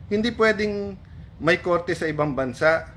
Hindi pwedeng may korte sa ibang bansa,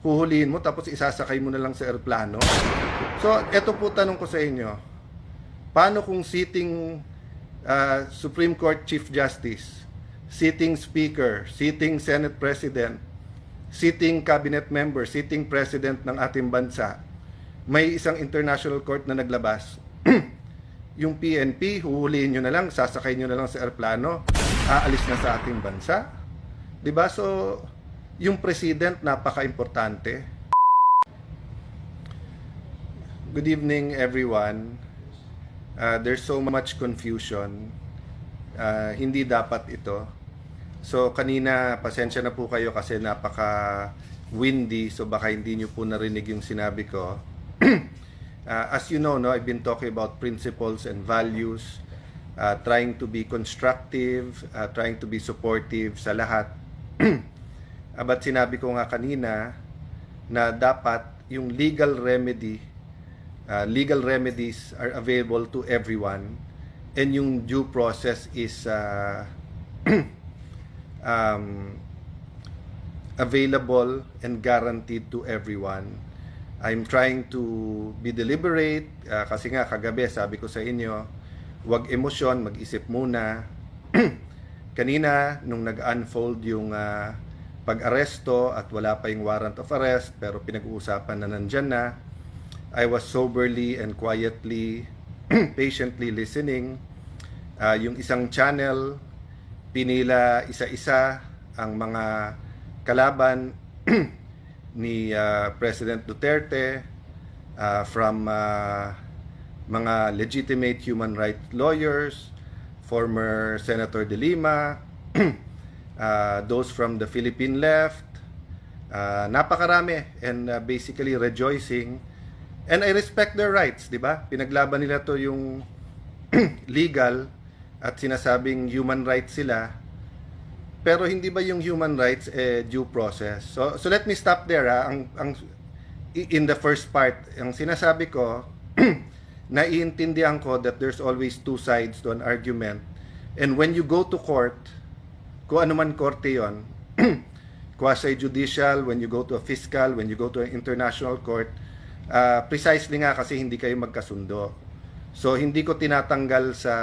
huhulihin mo tapos isasakay mo na lang sa eroplano. So, eto po tanong ko sa inyo. Paano kung sitting Supreme Court Chief Justice, sitting Speaker, sitting Senate President, sitting Cabinet Member, sitting President ng ating bansa, may isang international court na naglabas, yung PNP, huhulihin nyo na lang, sasakay nyo na lang sa eroplano, aalis na sa ating bansa. Diba? So, yung president, napaka-importante. Good evening, everyone. There's so much confusion. Hindi dapat ito. So, kanina, pasensya na po kayo kasi napaka-windy. So, baka hindi nyo po narinig yung sinabi ko. As you know, I've been talking about principles and values, trying to be constructive, trying to be supportive sa lahat. But sinabi ko nga kanina na dapat yung legal remedies are available to everyone, and yung due process is available and guaranteed to everyone. I'm trying to be deliberate kasi nga kagabi sabi ko sa inyo, huwag emosyon, mag-isip muna. Kanina nung nag-unfold yung pag-aresto at wala pa yung warrant of arrest pero pinag-uusapan na nandyan na, I was soberly and quietly patiently listening. Yung isang channel pinila isa-isa ang mga kalaban ni President Duterte, from mga legitimate human rights lawyers, former Senator De Lima, those from the Philippine left, napakarami, and basically rejoicing. And I respect their rights, di ba? Pinaglaban nila to yung legal at sinasabing human rights sila. Pero hindi ba yung human rights due process? So let me stop there. In the first part, ang sinasabi ko, naiintindihan ko that there's always two sides to an argument. And when you go to court, kung ano man korte yon, quasi-judicial, when you go to a fiscal, when you go to an international court, precisely nga kasi hindi kayo magkasundo. So hindi ko tinatanggal sa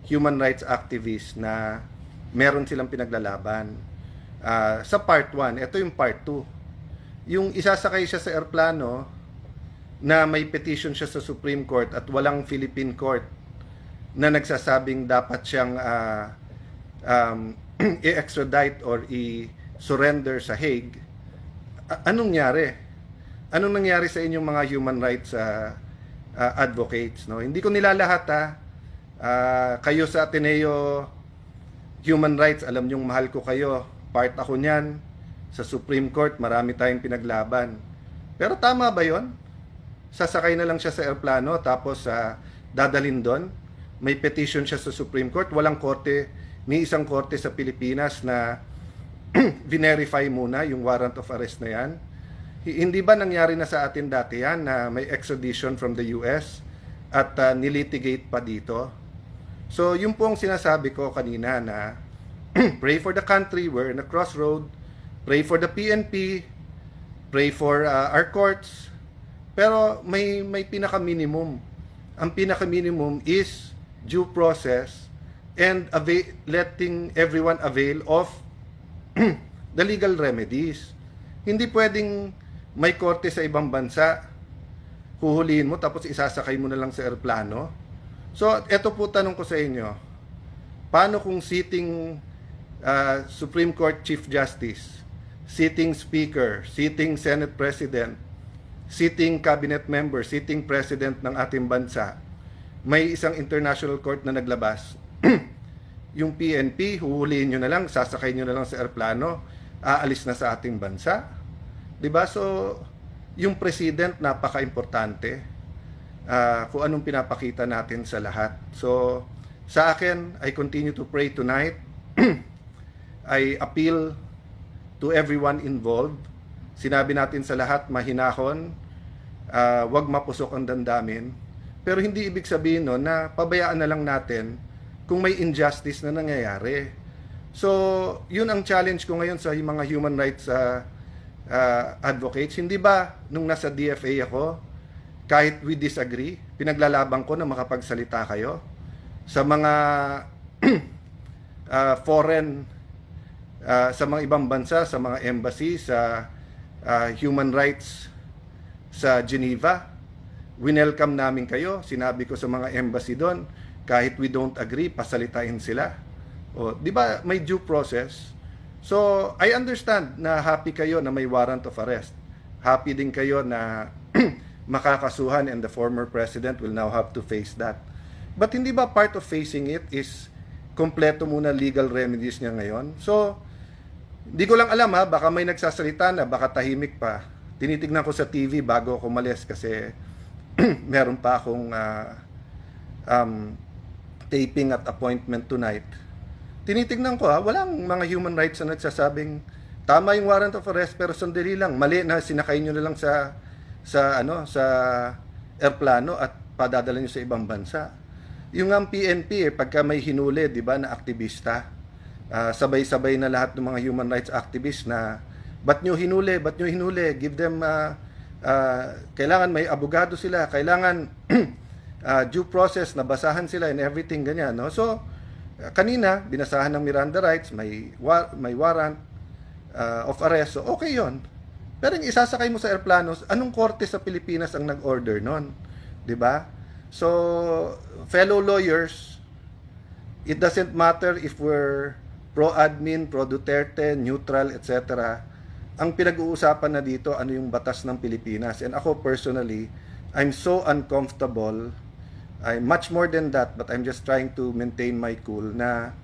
human rights activists na meron silang pinaglalaban. Sa part 1, ito yung part 2. Yung isasakay siya sa eroplano na may petition siya sa Supreme Court at walang Philippine court na nagsasabing dapat siyang i-extradite or i-surrender sa Hague. Anong nangyari? Anong nangyari sa inyong mga human rights advocates? No? Hindi ko nilalahat kayo sa Ateneo Human Rights, alam nyong mahal ko kayo. Part ako niyan. Sa Supreme Court, marami tayong pinaglaban. Pero tama ba yon? Sasakay na lang siya sa aeroplano tapos dadalhin doon. May petition siya sa Supreme Court. Walang korte, ni isang korte sa Pilipinas na verify muna yung warrant of arrest na yan. Hindi ba nangyari na sa atin dati yan na may extradition from the US at nilitigate pa dito? So, yung pong sinasabi ko kanina na pray for the country, we're in a crossroad, pray for the PNP, pray for our courts, pero may pinaka-minimum. Ang pinaka-minimum is due process and letting everyone avail of the legal remedies. Hindi pwedeng may korte sa ibang bansa, huhulihin mo tapos isasakay mo na lang sa eroplano. So, eto po tanong ko sa inyo. Paano kung sitting Supreme Court Chief Justice, sitting Speaker, sitting Senate President, sitting Cabinet Member, sitting President ng ating bansa, may isang international court na naglabas, yung PNP, huhulihin nyo na lang, sasakay nyo na lang sa eroplano, aalis na sa ating bansa? Diba? So, yung president, napaka-importante. Kung anong pinapakita natin sa lahat. So, sa akin, I continue to pray tonight. I appeal to everyone involved. Sinabi natin sa lahat, mahinahon, wag mapusok ang damdamin. Pero hindi ibig sabihin no, na pabayaan na lang natin kung may injustice na nangyayari. So, yun ang challenge ko ngayon sa mga human rights advocates. Hindi ba nung nasa DFA ako, kahit we disagree, pinaglalaban ko na makapagsalita kayo sa mga foreign, sa mga ibang bansa, sa mga embassy, sa human rights sa Geneva. Winelcome namin kayo. Sinabi ko sa mga embassy doon, kahit we don't agree, pasalitain sila. O, di ba may due process? So, I understand na happy kayo na may warrant of arrest. Happy din kayo na makakasuhan and the former president will now have to face that. But hindi ba part of facing it is kompleto muna legal remedies niya ngayon? So, hindi ko lang alam baka may nagsasalita na, baka tahimik pa. Tinitignan ko sa TV bago ako umalis kasi meron pa akong taping at appointment tonight. Tinitignan ko walang mga human rights na nagsasabing tama yung warrant of arrest pero sandali lang, mali na sinakay nyo na lang sa airplano at padadala nyo sa ibang bansa. Yung ang PNP pagka may hinuli, di ba, na aktivista, sabay-sabay na lahat ng mga human rights activists na ba't nyo hinuli, give them kailangan may abogado sila, kailangan due process, nabasahan sila and everything ganyan, no? So kanina binasahan ng Miranda rights, may warrant of arrest, so okay yon. Pero yung isasakay mo sa airplano, anong korte sa Pilipinas ang nag-order nun, di ba? So fellow lawyers, it doesn't matter if we're pro-admin, pro-Duterte, neutral, etc. Ang pinag-uusapan na dito, ano yung batas ng Pilipinas. And ako personally, I'm so uncomfortable. I'm much more than that, but I'm just trying to maintain my cool na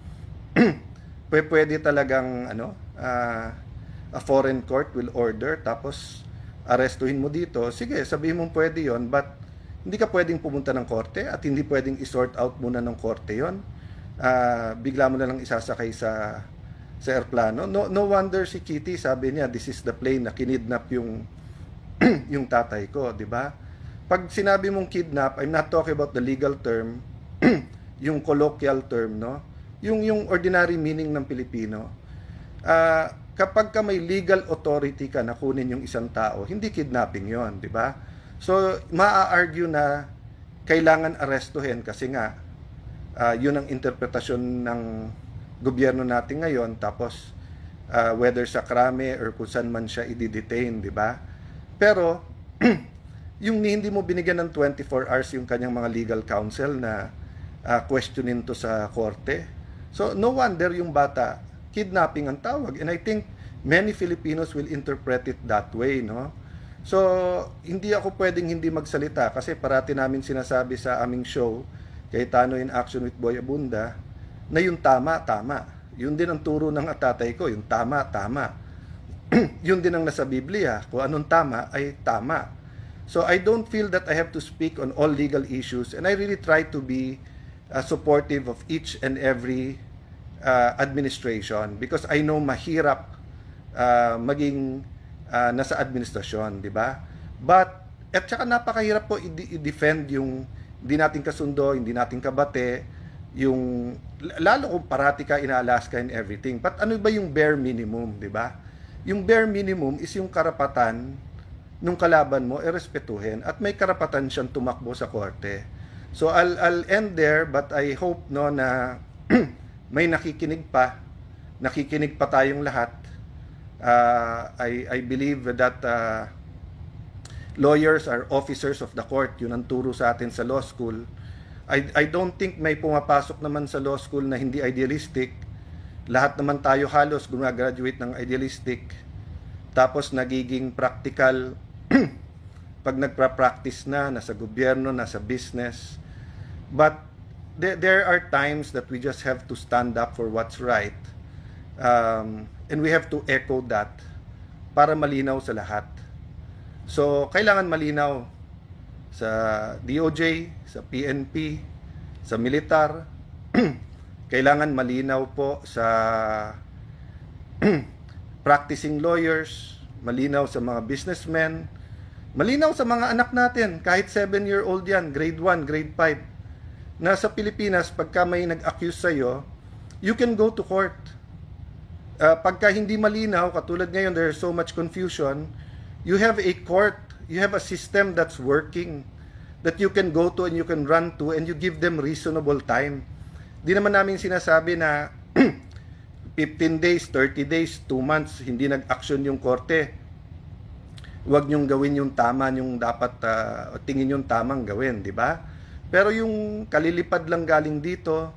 pwede talagang a foreign court will order tapos arestuhin mo dito. Sige, sabihin mo pwede yon, but hindi ka pwedeng pumunta ng korte at hindi pwedeng i-sort out muna ng korte yon. Bigla mo na lang isasakay sa airplano. No wonder si Kitty sabi niya, this is the plane na kinidnap yung yung tatay ko, di ba? Pag sinabi mong kidnap, I'm not talking about the legal term, yung colloquial term, no? Yung ordinary meaning ng Pilipino. Kapag ka may legal authority ka na kunin yung isang tao, hindi kidnapping yon, di ba? So, maa-argue na kailangan arestuhin kasi nga, yun ang interpretasyon ng gobyerno natin ngayon, tapos whether sa krame or kung saan man siya i-detain, di ba? Pero, yung hindi mo binigyan ng 24 hours yung kanyang mga legal counsel na questionin to sa korte. So, no wonder yung bata, kidnapping ang tawag. And I think many Filipinos will interpret it that way, no? So, hindi ako pwedeng hindi magsalita kasi parati namin sinasabi sa aming show, Cayetano in Action with Boy Abunda, na yung tama, tama. Yun din ang turo ng tatay ko, yung tama, tama. Yun din ang nasa Biblia, kung anong tama ay tama. So I don't feel that I have to speak on all legal issues, and I really try to be supportive of each and every administration because I know mahirap maging nasa administrasyon, di ba? But at saka napakahirap po i-defend yung hindi natin kasundo, hindi natin kabate, yung lalo kung parati ka in-Alaska and everything. But ano ba yung bare minimum, di ba? Yung bare minimum is yung karapatan nung kalaban mo respetuhin at may karapatan siyang tumakbo sa korte. So I'll end there, but I hope na may nakikinig pa tayong lahat. I believe that lawyers are officers of the court. Yun ang turo sa atin sa law school. I don't think may pumapasok naman sa law school na hindi idealistic. Lahat naman tayo halos gumagraduate ng idealistic. Tapos nagiging practical pag nagpa-practice na, nasa gobyerno, nasa business. But there are times that we just have to stand up for what's right. And we have to echo that para malinaw sa lahat. So, kailangan malinaw sa DOJ, sa PNP, sa militar. Kailangan malinaw po sa practicing lawyers, malinaw sa mga businessmen, malinaw sa mga anak natin, kahit 7-year-old yan, grade 1, grade 5. Na sa Pilipinas, pagka may nag-accuse sa'yo, you can go to court. pagka hindi malinaw, katulad ngayon, there's so much confusion, you have a court, you have a system that's working, that you can go to and you can run to, and you give them reasonable time. Di naman namin sinasabi na 15 days, 30 days, 2 months, hindi nag-action yung korte. Huwag nyong gawin yung tama, yung dapat tingin yung tamang gawin, di ba? Pero yung kalilipad lang galing dito,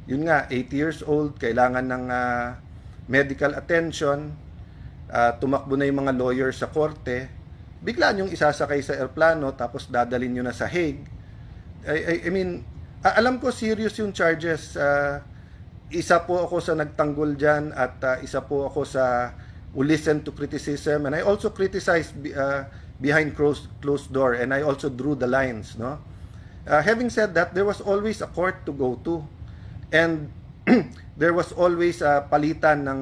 yun nga, 80 years old, kailangan ng medical attention, tumakbo na yung mga lawyers sa korte, bigla nyong isasakay sa airplano, tapos dadalhin nyo na sa Hague. I mean, alam ko serious yung charges. Isa po ako sa nagtanggol dyan, at isa po ako sa who listen to criticism, and I also criticize behind closed door, and I also drew the lines, no? Having said that, there was always a court to go to, and there was always palitan ng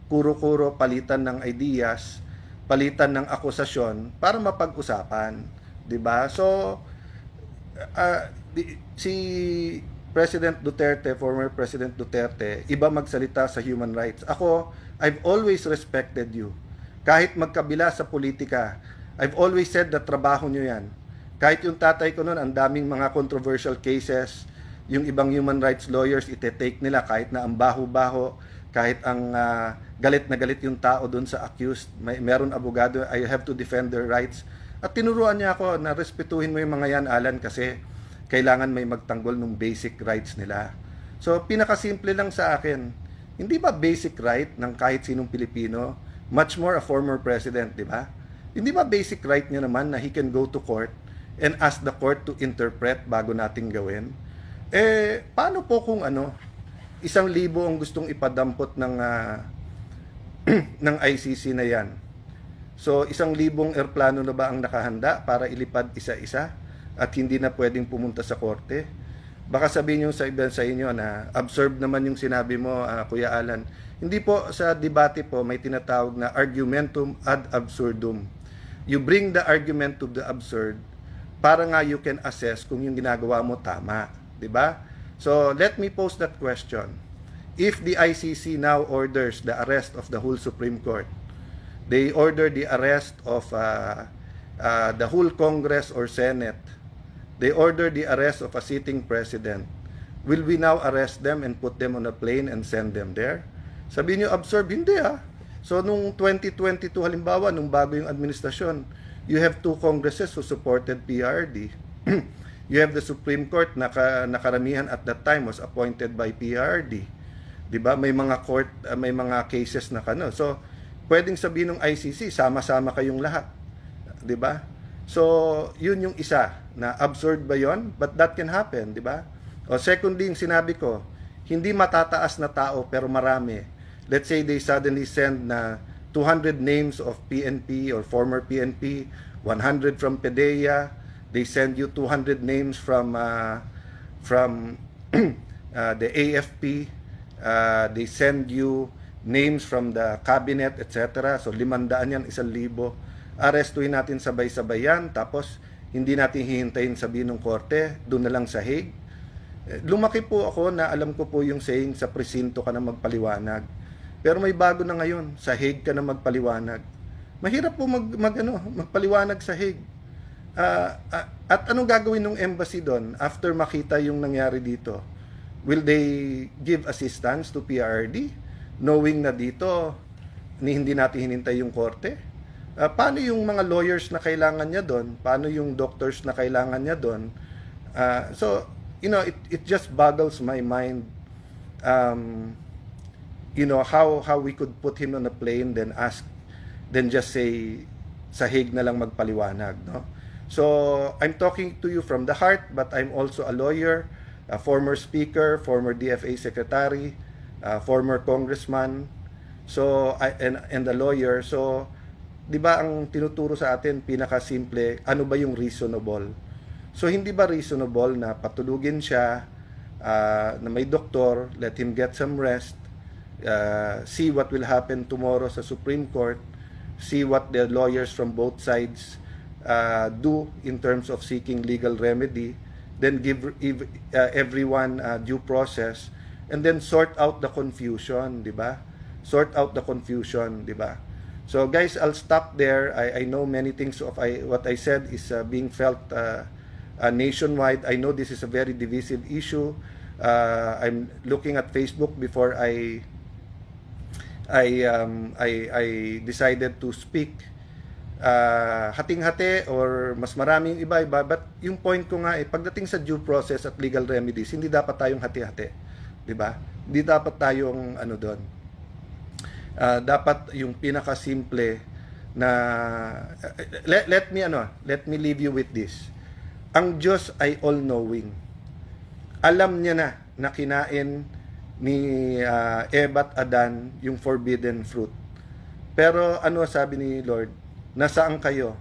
kuro-kuro, palitan ng ideas, palitan ng akusasyon para mapag-usapan, 'di ba? So si President Duterte, former President Duterte, iba magsalita sa human rights. Ako, I've always respected you. Kahit magkabila sa politika, I've always said that trabaho nyo yan. Kahit yung tatay ko noon, ang daming mga controversial cases, yung ibang human rights lawyers, ite-take nila kahit na ang baho-baho, kahit ang galit na galit yung tao doon sa accused, meron abogado, I have to defend their rights. At tinuruan niya ako na respetuhin mo yung mga yan, Alan, kasi kailangan may magtanggol ng basic rights nila. So, pinakasimple lang sa akin, hindi ba basic right ng kahit sinong Pilipino, much more a former president, di ba? Hindi ba basic right niya naman na he can go to court and ask the court to interpret bago nating gawin? Paano po kung 1,000 ang gustong ipadampot ng ng ICC na yan? So, 1,000 eroplano na ba ang nakahanda para ilipad isa-isa at hindi na pwedeng pumunta sa korte? Baka sabihin nyo sa iba sa inyo na absurd naman yung sinabi mo, Kuya Alan. Hindi po, sa debate po may tinatawag na argumentum ad absurdum. You bring the argument to the absurd para nga you can assess kung yung ginagawa mo tama, 'di ba? So let me pose that question. If the ICC now orders the arrest of the whole Supreme Court, they order the arrest of the whole Congress or Senate, they order the arrest of a sitting president, will we now arrest them and put them on a plane and send them there? Sabihin nyo, absurd. Hindi So, nung 2022 halimbawa, nung bago yung administrasyon, you have 2 congresses who supported PRD. You have the Supreme Court na karamihan at that time was appointed by PRD. 'Di ba? May mga court, may mga cases na So, pwedeng sabihin ng ICC, sama-sama kayong lahat. 'Di ba? So, yun yung isa na absurd ba yon? But that can happen, di ba? O secondly, yung sinabi ko, hindi matataas na tao pero marami. Let's say they suddenly send na 200 names of PNP or former PNP, 100 from PDEA, they send you 200 names from the AFP, they send you names from the cabinet, etc. So 500 yan, 1,000. Arestuhin natin sabay-sabay yan, tapos hindi natin hihintayin sabihin ng korte, doon na lang sa Hague. Lumaki po ako na alam ko po yung saying, sa presinto ka na magpaliwanag. Pero may bago na ngayon, sa Hague ka na magpaliwanag. Mahirap po magpaliwanag sa Hague. At anong gagawin ng embassy doon after makita yung nangyari dito? Will they give assistance to PRD knowing na dito hindi natin hinintay yung korte? Paano yung mga lawyers na kailangan niya doon? Paano yung doctors na kailangan niya doon? So, it just boggles my mind, how we could put him on a plane, then just say, sa Hague na lang magpaliwanag, no? So, I'm talking to you from the heart, but I'm also a lawyer, a former speaker, former DFA secretary, former congressman, so, and a lawyer. So, di ba ang tinuturo sa atin, pinakasimple, ano ba yung reasonable? So, hindi ba reasonable na patulugin siya, na may doktor, let him get some rest, see what will happen tomorrow sa Supreme Court, see what the lawyers from both sides do in terms of seeking legal remedy, then give everyone due process, and then sort out the confusion, di ba? sort out the confusion, di ba? So guys, I'll stop there. I know many things of what I said is being felt nationwide. I know this is a very divisive issue. I'm looking at Facebook before I decided to speak. Hating-hati or mas maraming iba-iba, but yung point ko nga pagdating sa due process at legal remedies, hindi dapat tayong hati-hati, di ba? Hindi dapat tayong doon. Dapat yung pinaka-simple na let me leave you with this. Ang Diyos ay all-knowing. Alam niya na kinain ni Eva at Adan yung forbidden fruit. Pero ano sabi ni Lord? Nasaan kayo?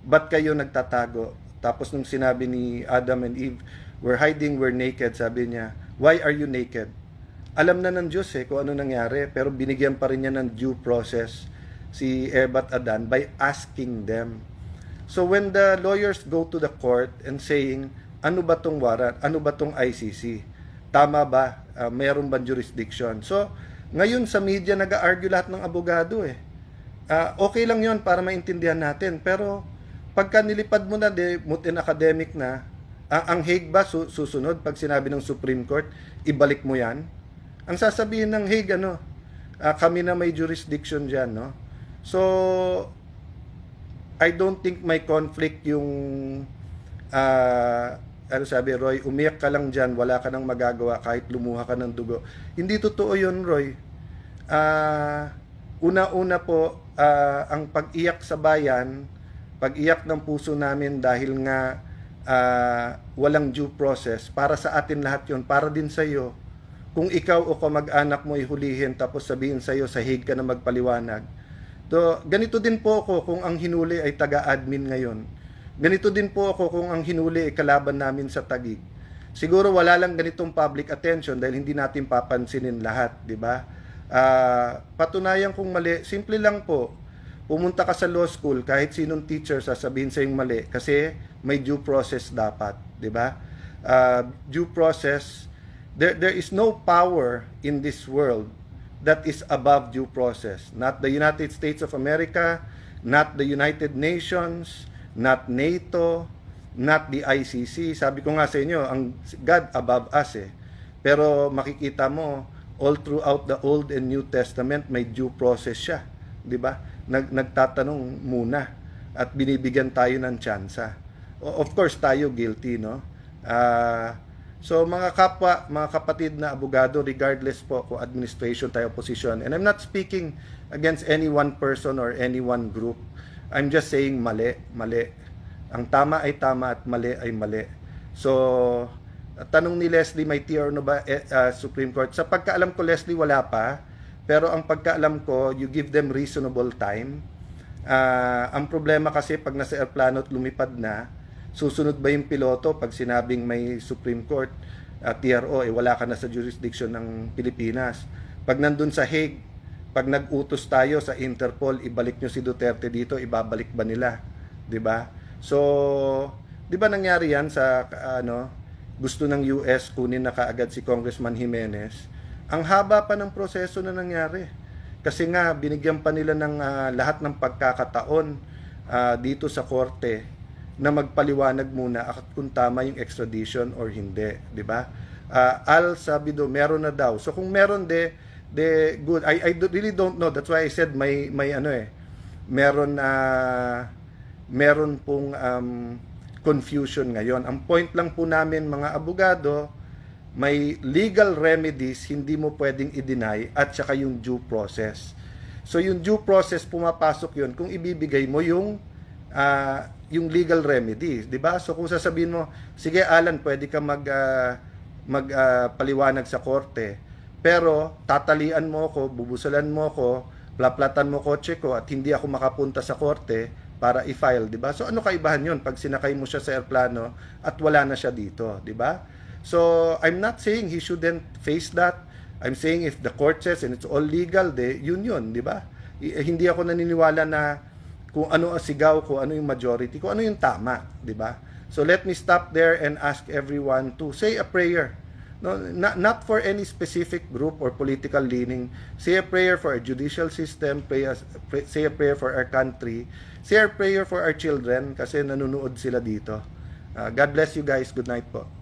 Ba't kayo nagtatago? Tapos nung sinabi ni Adam and Eve, we're hiding, we're naked, sabi niya, why are you naked? Alam na ng Diyos kung ano nangyari, pero binigyan pa rin niya ng due process si Eva at Adan by asking them. So when the lawyers go to the court and saying, ano ba tong warrant? Ano ba tong ICC? Tama ba? Mayroon bang jurisdiction? So ngayon sa media nag-argue lahat ng abogado okay lang yon para maintindihan natin, pero pagka nilipad mo na mutin academic na, ang Hague ba susunod pag sinabi ng Supreme Court, ibalik mo yan? Ang sasabihin ng Hague, kami na may jurisdiction dyan, no? So, I don't think may conflict yung, sabi, Roy, umiyak ka lang dyan, wala ka nang magagawa kahit lumuha ka ng dugo. Hindi totoo yun, Roy. Una-una po, ang pag-iyak sa bayan, pag-iyak ng puso namin dahil nga walang due process, para sa atin lahat yun, para din sa iyo. Kung ikaw o kamag-anak mo ihulihin tapos sabihin sa iyo sa Hague ka na magpaliwanag. So, ganito din po ako kung ang hinuli ay taga-admin ngayon. Ganito din po ako kung ang hinuli ay kalaban namin sa Taguig. Siguro wala lang ganitong public attention dahil hindi natin papansinin lahat, di ba? Patunayan kung mali, simple lang po. Pumunta ka sa law school, kahit sinong teacher sasabihin sa yung mali kasi may due process dapat, di ba? Due process, there is no power in this world that is above due process. Not the United States of America, not the United Nations, not NATO, not the ICC. Sabi ko nga sa inyo, ang God above us Pero makikita mo, all throughout the Old and New Testament, may due process siya. Di ba? Nagtatanong muna at binibigyan tayo ng tsansa. Of course, tayo guilty, no? So mga kapwa, mga kapatid na abogado, regardless po kung administration tayo position, and I'm not speaking against any one person or any one group. I'm just saying mali. Ang tama ay tama at mali ay mali. So, tanong ni Leslie, may TR no ba Supreme Court? Sa pagkaalam ko, Leslie, wala pa. Pero ang pagkaalam ko, you give them reasonable time. Ang problema kasi pag nasa airplano at lumipad na, susunod ba yung piloto pag sinabing may Supreme Court, TRO, wala ka na sa jurisdiction ng Pilipinas. Pag nandun sa Hague, pag nag-utos tayo sa Interpol, ibalik nyo si Duterte dito, ibabalik ba nila? 'Di ba? So, 'di ba nangyari yan sa gusto ng US kunin na kaagad si Congressman Jimenez? Ang haba pa ng proseso na nangyari. Kasi nga binigyan pa nila ng lahat ng pagkakataon dito sa korte na magpaliwanag muna kung tama yung extradition or hindi, 'di ba? Sabi do meron na daw. So kung meron good. I really don't know. That's why I said meron pong confusion ngayon. Ang point lang po namin mga abogado, may legal remedies hindi mo pwedeng i-deny at saka yung due process. So yung due process pumapasok yun kung ibibigay mo yung legal remedies, 'di ba? So kung sasabihin mo, sige Alan, pwede ka magpaliwanag sa korte, pero tatalian mo ako, bubusalan mo ako, plaplatan mo kotse ko at hindi ako makapunta sa korte para i-file, 'di ba? So ano kaibahan 'yon pag sinakay mo siya sa eroplano at wala na siya dito, 'di ba? So I'm not saying he shouldn't face that. I'm saying if the court says and it's all legal, yun, 'di ba? Hindi ako naniniwala na kung ano ang sigaw, kung ano yung majority, kung ano yung tama, 'di ba? So let me stop there and ask everyone to say a prayer No, not for any specific group or political leaning. Say a prayer for our judicial system, say a prayer for our country, say a prayer for our children kasi nanonood sila dito. God bless you guys. Good night po.